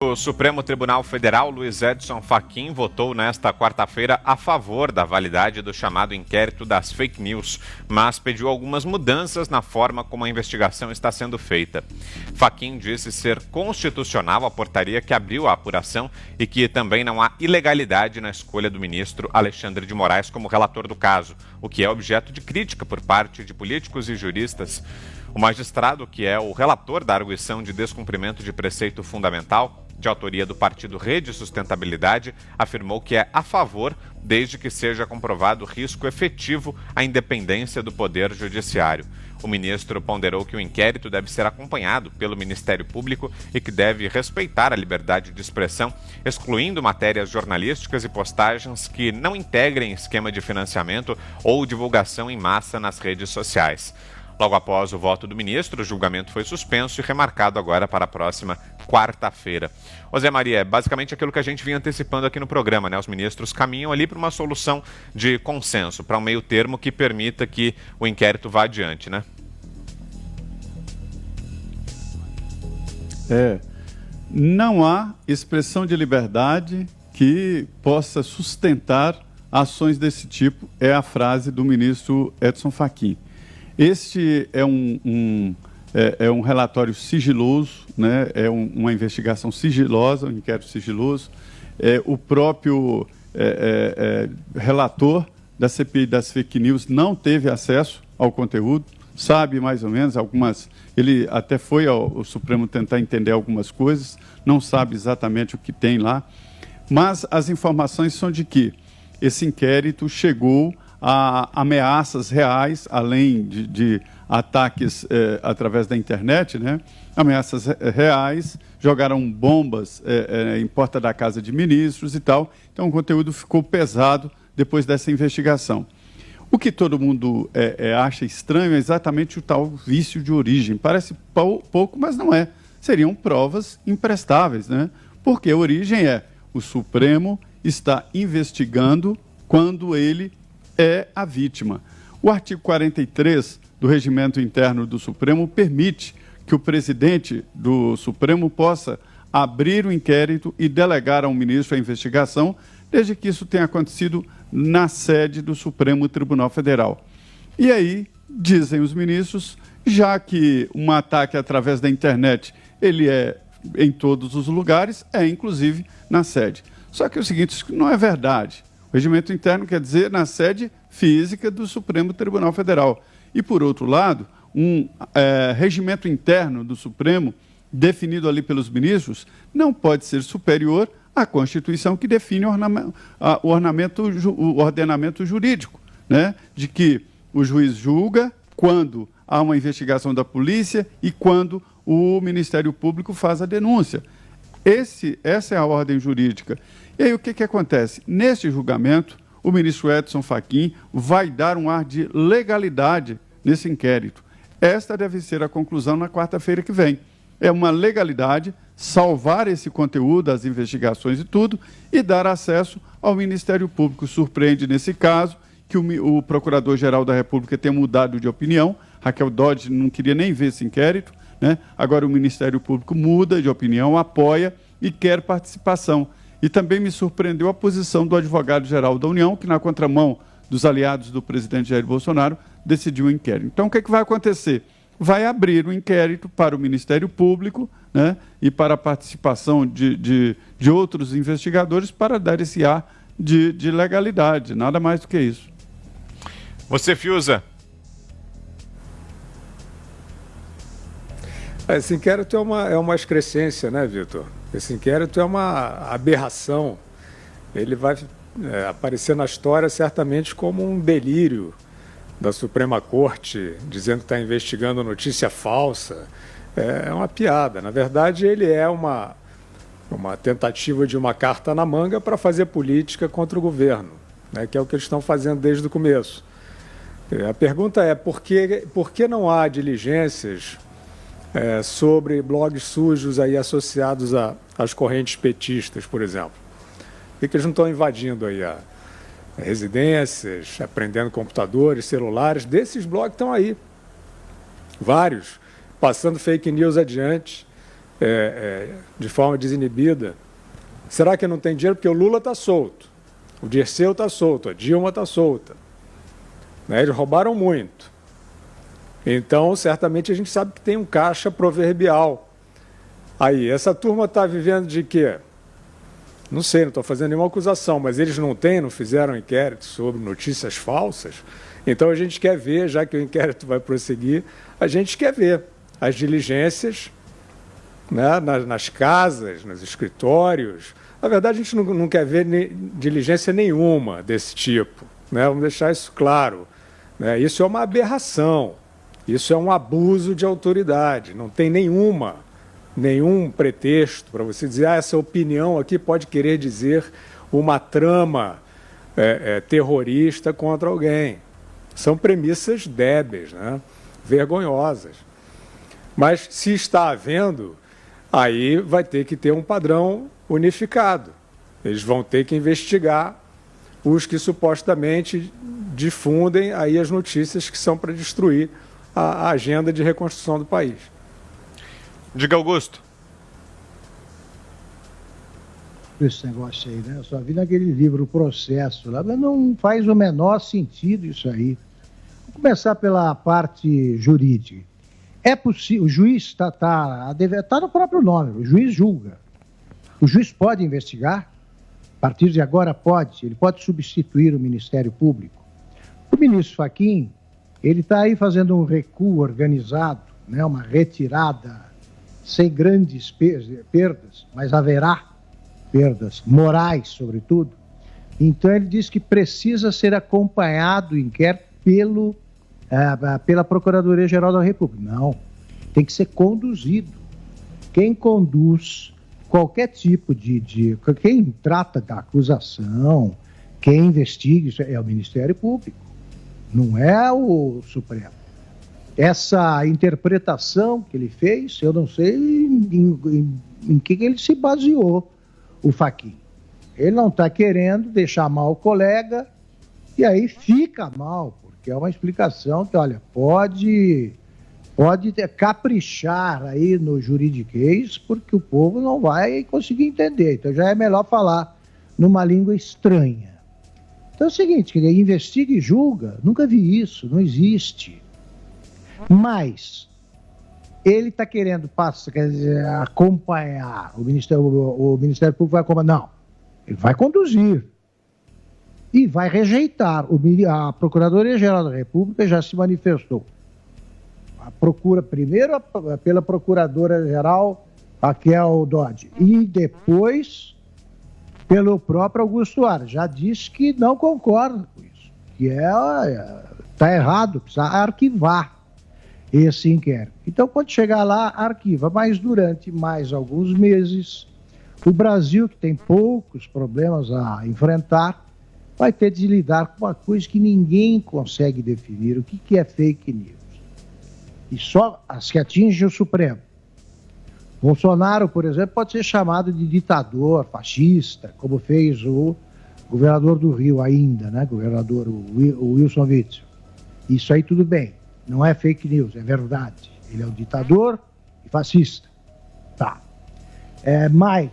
O Supremo Tribunal Federal, Luiz Edson Fachin, votou nesta quarta-feira a favor da validade do chamado inquérito das fake news, mas pediu algumas mudanças na forma como a investigação está sendo feita. Fachin disse ser constitucional a portaria que abriu a apuração e que também não há ilegalidade na escolha do ministro Alexandre de Moraes como relator do caso, o que é objeto de crítica por parte de políticos e juristas. O magistrado, que é o relator da arguição de descumprimento de preceito fundamental, de autoria do partido Rede e Sustentabilidade, afirmou que é a favor desde que seja comprovado risco efetivo à independência do Poder Judiciário. O ministro ponderou que o inquérito deve ser acompanhado pelo Ministério Público e que deve respeitar a liberdade de expressão, excluindo matérias jornalísticas e postagens que não integrem esquema de financiamento ou divulgação em massa nas redes sociais. Logo após o voto do ministro, o julgamento foi suspenso e remarcado agora para a próxima quarta-feira. Ô Zé Maria, é basicamente aquilo que a gente vinha antecipando aqui no programa, né? Os ministros caminham ali para uma solução de consenso, para um meio termo que permita que o inquérito vá adiante, né? Não há expressão de liberdade que possa sustentar ações desse tipo, é a frase do ministro Edson Fachin. Este é um relatório sigiloso, né? Uma investigação sigilosa, um inquérito sigiloso. O próprio relator da CPI das fake news não teve acesso ao conteúdo, sabe mais ou menos algumas... Ele até foi ao Supremo tentar entender algumas coisas, não sabe exatamente o que tem lá, mas as informações são de que esse inquérito chegou a ameaças reais, além de ataques através da internet, né? Ameaças reais, jogaram bombas em porta da casa de ministros e tal. Então, o conteúdo ficou pesado depois dessa investigação. O que todo mundo acha estranho é exatamente o tal vício de origem. Parece pouco, mas não é. Seriam provas imprestáveis, né? Porque a origem o Supremo está investigando quando ele é a vítima. O artigo 43 do Regimento Interno do Supremo permite que o presidente do Supremo possa abrir o inquérito e delegar ao ministro a investigação, desde que isso tenha acontecido na sede do Supremo Tribunal Federal. E aí, dizem os ministros, já que um ataque através da internet ele é em todos os lugares, inclusive na sede. Só que é o seguinte, isso não é verdade. O regimento interno quer dizer na sede física do Supremo Tribunal Federal. E, por outro lado, um regimento interno do Supremo, definido ali pelos ministros, não pode ser superior à Constituição que define o ordenamento jurídico, né? De que o juiz julga quando há uma investigação da polícia e quando o Ministério Público faz a denúncia. Essa é a ordem jurídica. E aí o que acontece? Neste julgamento, o ministro Edson Fachin vai dar um ar de legalidade nesse inquérito. Esta deve ser a conclusão na quarta-feira que vem. É uma legalidade salvar esse conteúdo, as investigações e tudo, e dar acesso ao Ministério Público. Surpreende nesse caso que o Procurador-Geral da República tenha mudado de opinião. Raquel Dodge não queria nem ver esse inquérito, né? Agora o Ministério Público muda de opinião, apoia e quer participação. E também me surpreendeu a posição do advogado-geral da União, que, na contramão dos aliados do presidente Jair Bolsonaro, decidiu o inquérito. Então, o que vai acontecer? Vai abrir um inquérito para o Ministério Público, né, e para a participação de outros investigadores para dar esse ar de legalidade, nada mais do que isso. Você, Fiuza? Esse inquérito é uma excrescência, né, Vitor? Esse inquérito é uma aberração. Ele vai aparecer na história certamente como um delírio da Suprema Corte, dizendo que está investigando notícia falsa. É uma piada. Na verdade, ele é uma tentativa de uma carta na manga para fazer política contra o governo, né, que é o que eles estão fazendo desde o começo. A pergunta é por que não há diligências sobre blogs sujos aí associados às correntes petistas, por exemplo? Por que eles não estão invadindo aí residências, apreendendo computadores, celulares? Desses blogs estão aí, vários, passando fake news adiante, de forma desinibida. Será que não tem dinheiro? Porque o Lula está solto, o Dirceu está solto, a Dilma está solta. Né? Eles roubaram muito. Então, certamente, a gente sabe que tem um caixa proverbial. Aí, essa turma está vivendo de quê? Não sei, não estou fazendo nenhuma acusação, mas eles não fizeram inquérito sobre notícias falsas. Então, a gente quer ver, já que o inquérito vai prosseguir, a gente quer ver as diligências, né, nas casas, nos escritórios. Na verdade, a gente não quer ver diligência nenhuma desse tipo. Né? Vamos deixar isso claro. Né? Isso é uma aberração. Isso é um abuso de autoridade. Não tem nenhum pretexto para você dizer essa opinião aqui pode querer dizer uma trama terrorista contra alguém. São premissas débeis, né? Vergonhosas. Mas se está havendo, aí vai ter que ter um padrão unificado. Eles vão ter que investigar os que supostamente difundem aí as notícias que são para destruir a agenda de reconstrução do país. Diga, Augusto. Esse negócio aí, né? Eu só vi naquele livro, O Processo, lá, mas não faz o menor sentido isso aí. Vou começar pela parte jurídica. É possível, o juiz está no próprio nome, o juiz julga. O juiz pode investigar, a partir de agora ele pode substituir o Ministério Público. O ministro Fachin, ele está aí fazendo um recuo organizado, né, uma retirada sem grandes perdas, mas haverá perdas morais, sobretudo. Então, ele diz que precisa ser acompanhado o inquérito pela Procuradoria-Geral da República. Não, tem que ser conduzido. Quem conduz qualquer tipo quem trata da acusação, quem investiga, isso é o Ministério Público, não é o Supremo. Essa interpretação que ele fez, eu não sei em que ele se baseou, o Fachin. Ele não está querendo deixar mal o colega, e aí fica mal, porque é uma explicação que, olha, pode caprichar aí no juridiquês, porque o povo não vai conseguir entender. Então já é melhor falar numa língua estranha. Então é o seguinte, ele investiga e julga, nunca vi isso, não existe. Mas ele está querendo acompanhar, o Ministério Público vai acompanhar, não, ele vai conduzir e vai rejeitar. A Procuradoria-Geral da República já se manifestou. Primeiro pela Procuradora-Geral Raquel Dodge e depois pelo próprio Augusto Aras. Já disse que não concorda com isso, que está errado, precisa arquivar esse inquérito. Então, quando chegar lá, arquiva. Mas durante mais alguns meses, o Brasil, que tem poucos problemas a enfrentar, vai ter de lidar com uma coisa que ninguém consegue definir, o que é fake news. E só as que atingem o Supremo. Bolsonaro, por exemplo, pode ser chamado de ditador, fascista, como fez o governador do Rio ainda, né? Governador o Wilson Witzel. Isso aí tudo bem, não é fake news, é verdade. Ele é um ditador e fascista. Tá. Mas,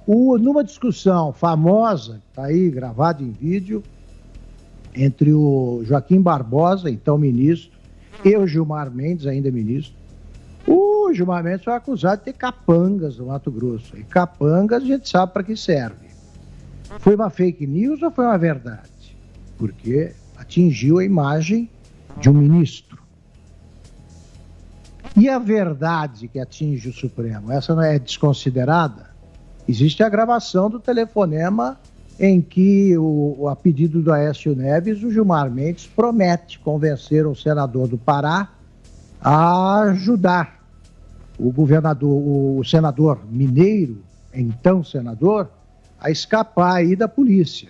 numa discussão famosa, está aí gravada em vídeo, entre o Joaquim Barbosa, então ministro, e o Gilmar Mendes, ainda ministro. O Gilmar Mendes foi acusado de ter capangas no Mato Grosso. E capangas a gente sabe para que serve. Foi uma fake news ou foi uma verdade? Porque atingiu a imagem de um ministro. E a verdade que atinge o Supremo, essa não é desconsiderada? Existe a gravação do telefonema em que, a pedido do Aécio Neves, o Gilmar Mendes promete convencer o senador do Pará a ajudar o senador mineiro, então senador, a escapar aí da polícia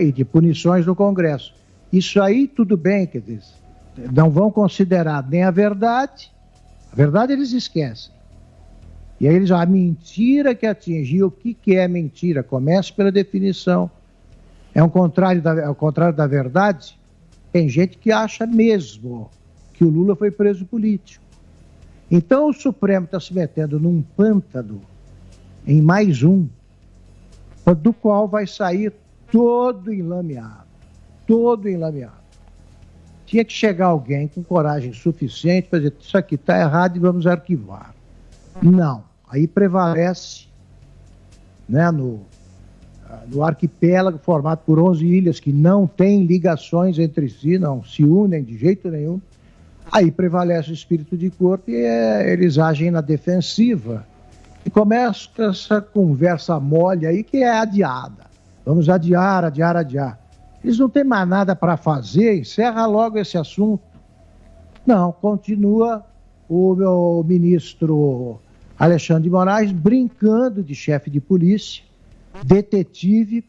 e de punições do Congresso. Isso aí tudo bem, quer dizer, não vão considerar nem a verdade eles esquecem. E aí a mentira que atingiu, o que é mentira? Comece pela definição. É o contrário da verdade? Tem gente que acha mesmo que o Lula foi preso político. Então o Supremo está se metendo num pântano, em mais um, do qual vai sair todo enlameado. Tinha que chegar alguém com coragem suficiente para dizer, isso aqui está errado e vamos arquivar. Não. Aí prevalece, né, no arquipélago formado por 11 ilhas que não têm ligações entre si, não se unem de jeito nenhum. Aí prevalece o espírito de corte e eles agem na defensiva. E começa essa conversa mole aí que é adiada. Vamos adiar. Eles não têm mais nada para fazer, encerra logo esse assunto. Não, continua o meu ministro Alexandre de Moraes brincando de chefe de polícia, detetive,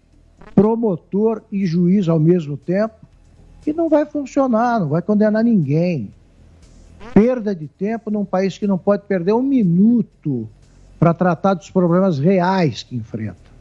promotor e juiz ao mesmo tempo, e não vai funcionar, não vai condenar ninguém. Perda de tempo num país que não pode perder um minuto para tratar dos problemas reais que enfrenta.